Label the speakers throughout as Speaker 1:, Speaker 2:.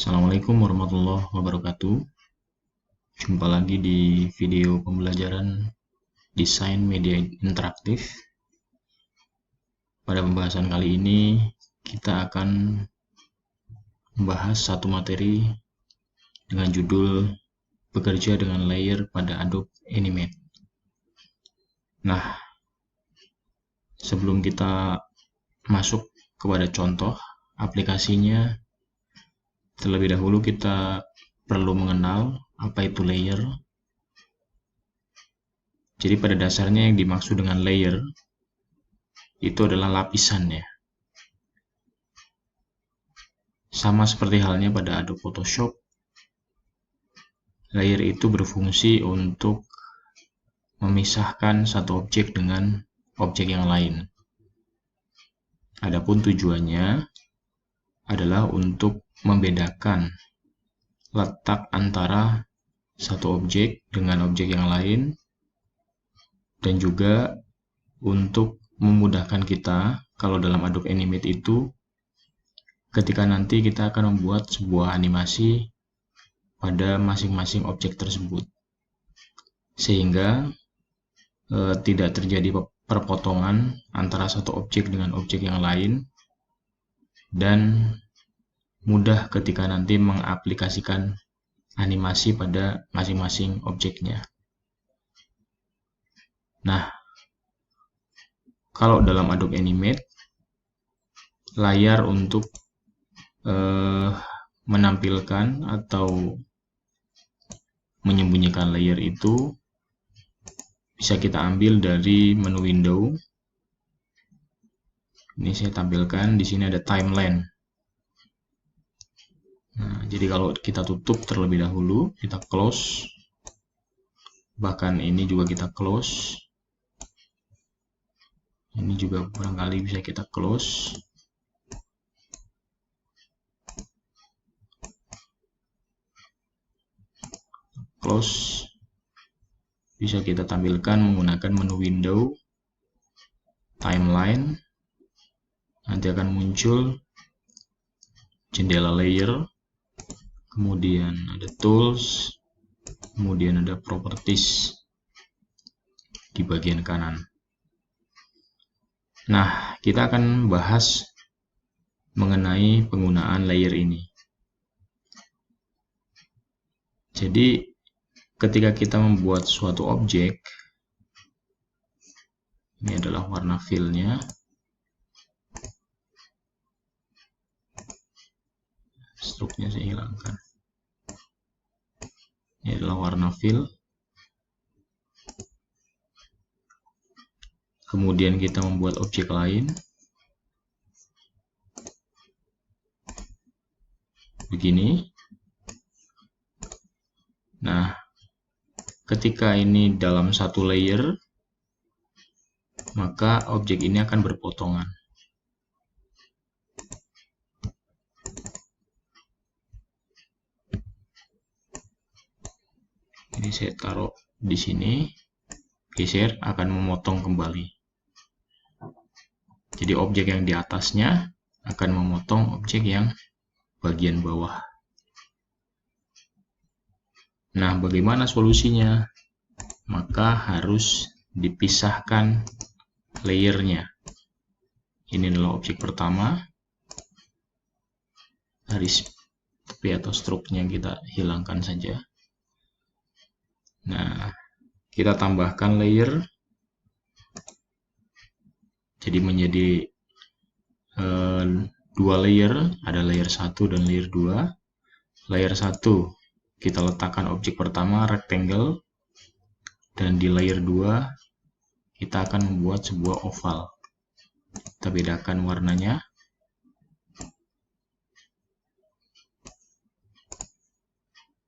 Speaker 1: Assalamualaikum warahmatullahi wabarakatuh. Jumpa lagi di video pembelajaran desain media interaktif. Pada pembahasan kali ini, kita akan membahas satu materi dengan judul bekerja dengan layer pada Adobe Animate. Nah, sebelum kita masuk kepada contoh aplikasinya, terlebih dahulu kita perlu mengenal apa itu layer. Jadi pada dasarnya yang dimaksud dengan layer itu adalah lapisannya. Sama seperti halnya pada Adobe Photoshop, layer itu berfungsi untuk memisahkan satu objek dengan objek yang lain. Adapun tujuannya adalah untuk membedakan letak antara satu objek dengan objek yang lain, dan juga untuk memudahkan kita kalau dalam Adobe Animate itu ketika nanti kita akan membuat sebuah animasi pada masing-masing objek tersebut, sehingga tidak terjadi perpotongan antara satu objek dengan objek yang lain, dan mudah ketika nanti mengaplikasikan animasi pada masing-masing objeknya. Nah, kalau dalam Adobe Animate, layar untuk menampilkan atau menyembunyikan layer itu bisa kita ambil dari menu window. Ini saya tampilkan, di sini ada timeline. Nah, jadi kalau kita tutup terlebih dahulu, kita close, bahkan ini juga kita close, ini juga barangkali bisa kita close. Bisa kita tampilkan menggunakan menu window, timeline. Nanti akan muncul jendela layer, kemudian ada tools, kemudian ada properties di bagian kanan. Nah, kita akan bahas mengenai penggunaan layer ini. Jadi ketika kita membuat suatu objek, ini adalah warna fill-nya. Struknya saya hilangkan. Ini adalah warna fill. Kemudian kita membuat objek lain. Begini. Nah, ketika ini dalam satu layer, maka objek ini akan berpotongan. Ini saya taruh di sini, geser, akan memotong kembali. Jadi objek yang di atasnya akan memotong objek yang bagian bawah. Nah, bagaimana solusinya? Maka harus dipisahkan layernya. Ini adalah objek pertama. Garis tepi atau struknya kita hilangkan saja. Nah, kita tambahkan layer. Jadi menjadi dua layer, ada layer 1 dan layer 2. Layer 1 kita letakkan objek pertama rectangle, dan di layer 2 kita akan membuat sebuah oval. Kita bedakan warnanya.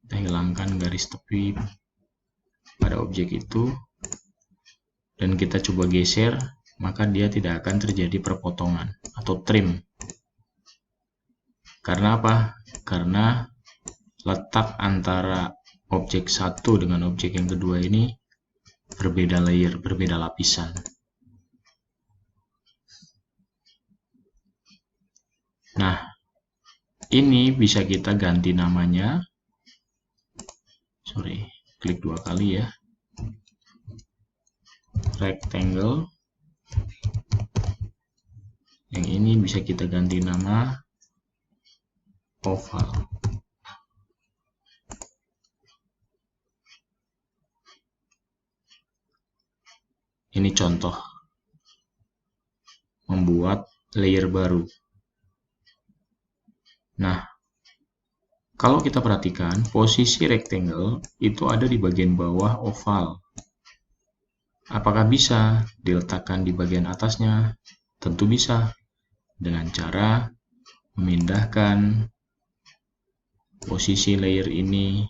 Speaker 1: Kita hilangkan garis tepi pada objek itu, dan kita coba geser, maka dia tidak akan terjadi perpotongan atau trim. Karena apa? Karena letak antara objek satu dengan objek yang kedua ini berbeda layer, berbeda lapisan. Nah, ini bisa kita ganti namanya. Sorry, klik 2 kali ya. Rectangle. Yang ini bisa kita ganti nama oval. Ini contoh membuat layer baru. Nah, kalau kita perhatikan, posisi rectangle itu ada di bagian bawah oval. Apakah bisa diletakkan di bagian atasnya? Tentu bisa, dengan cara memindahkan posisi layer ini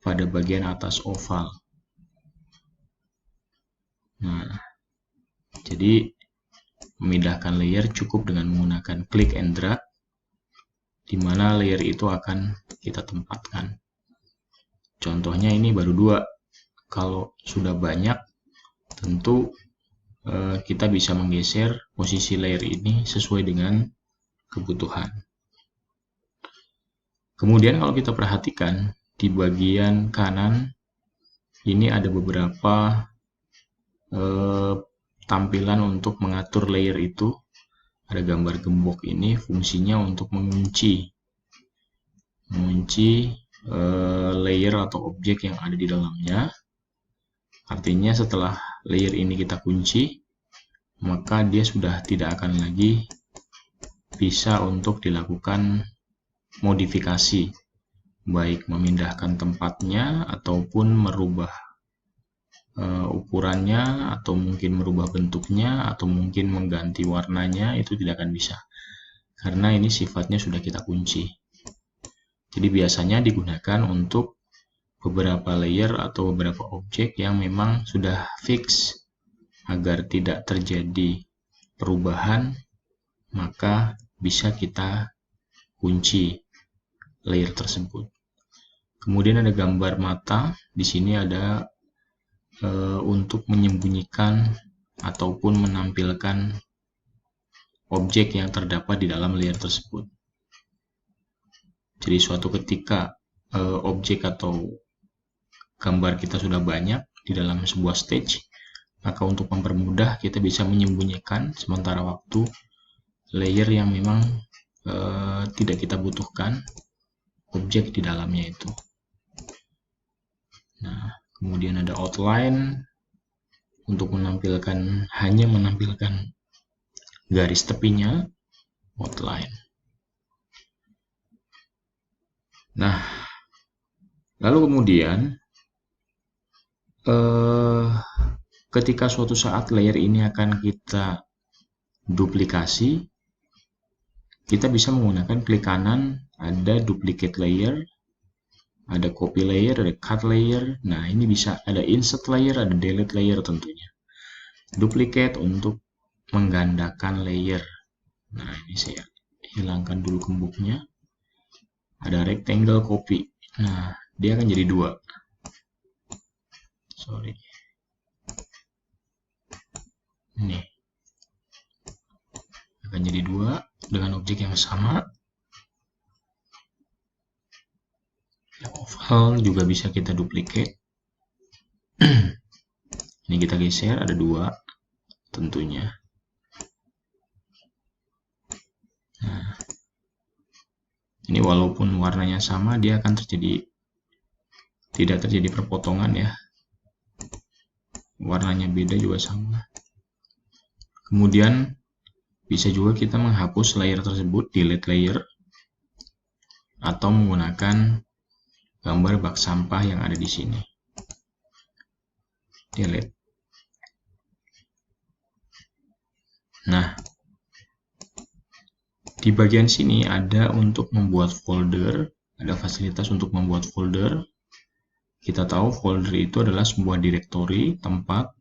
Speaker 1: pada bagian atas oval. Nah, jadi memindahkan layer cukup dengan menggunakan klik and drag, di mana layer itu akan kita tempatkan. Contohnya ini baru 2. Kalau sudah banyak, tentu kita bisa menggeser posisi layer ini sesuai dengan kebutuhan. Kemudian kalau kita perhatikan di bagian kanan ini ada beberapa tampilan untuk mengatur layer itu. Ada gambar gembok ini fungsinya untuk mengunci layer atau objek yang ada di dalamnya. Artinya setelah layer ini kita kunci, maka dia sudah tidak akan lagi bisa untuk dilakukan modifikasi, baik memindahkan tempatnya ataupun merubah ukurannya, atau mungkin merubah bentuknya, atau mungkin mengganti warnanya. Itu tidak akan bisa karena ini sifatnya sudah kita kunci. Jadi biasanya digunakan untuk beberapa layer atau beberapa objek yang memang sudah fix. Agar tidak terjadi perubahan, maka bisa kita kunci layer tersebut. Kemudian ada gambar mata. Di sini ada untuk menyembunyikan ataupun menampilkan objek yang terdapat di dalam layer tersebut. Jadi suatu ketika objek atau gambar kita sudah banyak di dalam sebuah stage, maka untuk mempermudah kita bisa menyembunyikan sementara waktu layer yang memang tidak kita butuhkan objek di dalamnya itu. Nah, kemudian ada outline untuk hanya menampilkan garis tepinya, outline. Nah, lalu kemudian ketika suatu saat layer ini akan kita duplikasi, kita bisa menggunakan klik kanan, ada duplicate layer, ada copy layer, ada cut layer. Nah, ini bisa ada insert layer, ada delete layer tentunya. Duplicate untuk menggandakan layer. Nah, ini saya hilangkan dulu gemboknya. Ada rectangle copy. Nah, dia akan jadi 2. Sorry. Ini akan jadi 2 dengan objek yang sama. Yang oval juga bisa kita duplicate. Ini kita geser, ada 2 tentunya. Nah, ini walaupun warnanya sama, dia akan tidak terjadi perpotongan ya. Warnanya beda juga sama. Kemudian bisa juga kita menghapus layer tersebut, delete layer, atau menggunakan gambar bak sampah yang ada di sini. Delete. Nah, di bagian sini ada untuk membuat folder, ada fasilitas untuk membuat folder. Kita tahu folder itu adalah sebuah direktori, tempat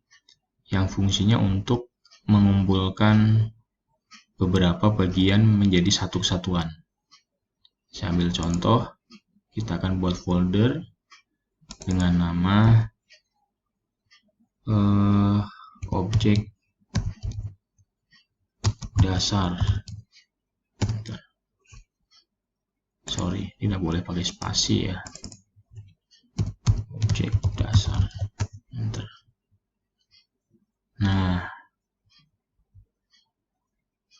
Speaker 1: yang fungsinya untuk mengumpulkan beberapa bagian menjadi satu kesatuan. Saya ambil contoh, kita akan buat folder dengan nama objek dasar. sorry, tidak boleh pakai spasi ya, objek dasar. Enter. Nah,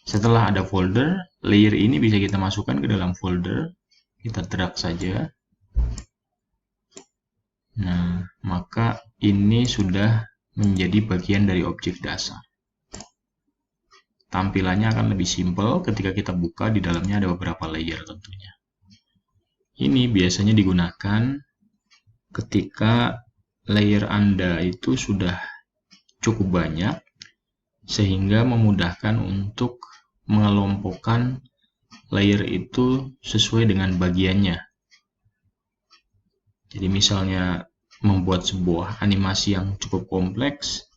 Speaker 1: setelah ada folder, layer ini bisa kita masukkan ke dalam folder. Kita drag saja. Nah, maka ini sudah menjadi bagian dari objek dasar. Tampilannya akan lebih simpel ketika kita buka, di dalamnya ada beberapa layer tentunya. Ini biasanya digunakan ketika layer Anda itu sudah cukup banyak, sehingga memudahkan untuk mengelompokkan layer itu sesuai dengan bagiannya. Jadi misalnya membuat sebuah animasi yang cukup kompleks,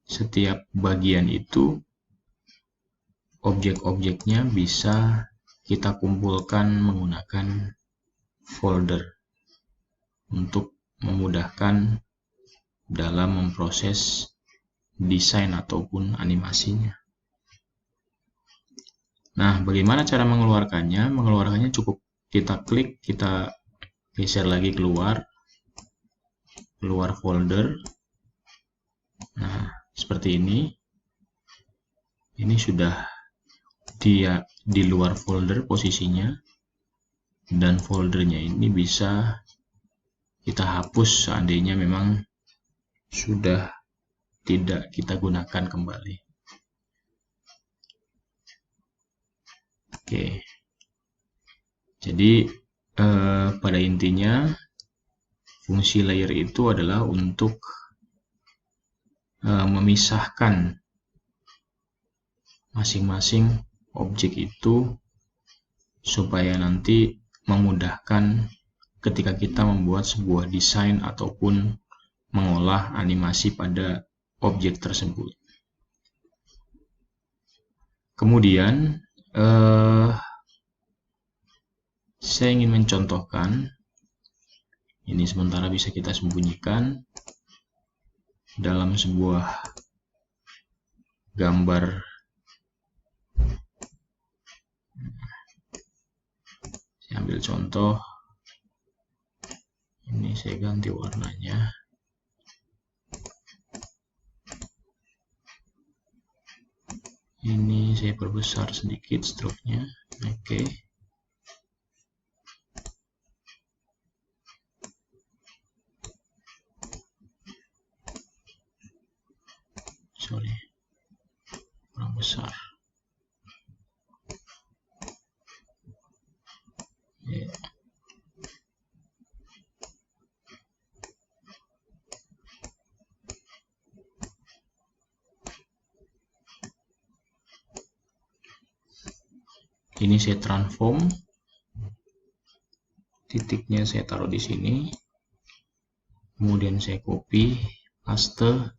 Speaker 1: setiap bagian itu objek-objeknya bisa kita kumpulkan menggunakan folder untuk memudahkan dalam memproses desain ataupun animasinya. Nah, bagaimana cara mengeluarkannya? Mengeluarkannya cukup kita klik, kita geser lagi keluar folder. Nah, seperti ini. Ini sudah dia di luar folder posisinya, dan foldernya ini bisa kita hapus seandainya memang sudah tidak kita gunakan kembali. Oke, jadi pada intinya fungsi layer itu adalah untuk memisahkan masing-masing objek itu supaya nanti memudahkan ketika kita membuat sebuah desain ataupun mengolah animasi pada objek tersebut. Kemudian saya ingin mencontohkan, ini sementara bisa kita sembunyikan dalam sebuah gambar. Saya ambil contoh, ini saya ganti warnanya. Ini saya perbesar sedikit stroke-nya. Oke. Sorry, kurang besar. Ya. Ini saya transform, titiknya saya taruh di sini, kemudian saya copy, paste.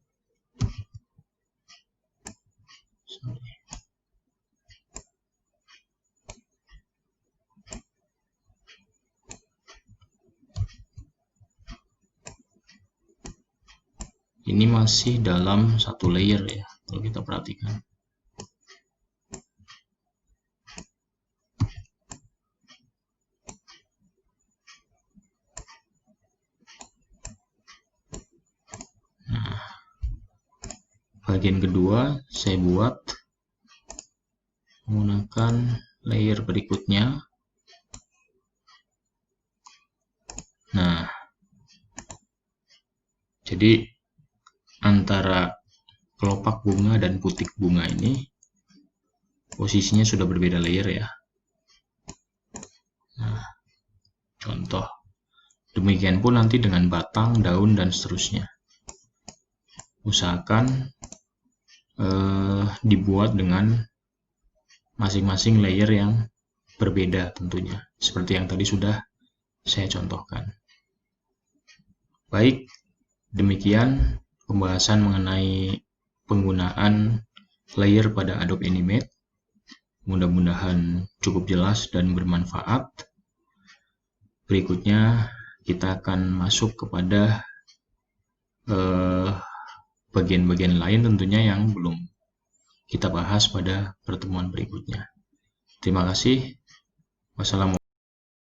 Speaker 1: Ini masih dalam satu layer ya, kalau kita perhatikan. Nah, bagian kedua saya buat menggunakan layer berikutnya. Nah, jadi antara kelopak bunga dan putik bunga ini posisinya sudah berbeda layer ya. Nah, contoh. Demikian pun nanti dengan batang, daun, dan seterusnya. Usahakan dibuat dengan masing-masing layer yang berbeda tentunya, seperti yang tadi sudah saya contohkan. Baik, demikian pembahasan mengenai penggunaan layer pada Adobe Animate. Mudah-mudahan cukup jelas dan bermanfaat. Berikutnya kita akan masuk kepada bagian-bagian lain tentunya yang belum kita bahas pada pertemuan berikutnya. Terima kasih. Wassalamualaikum.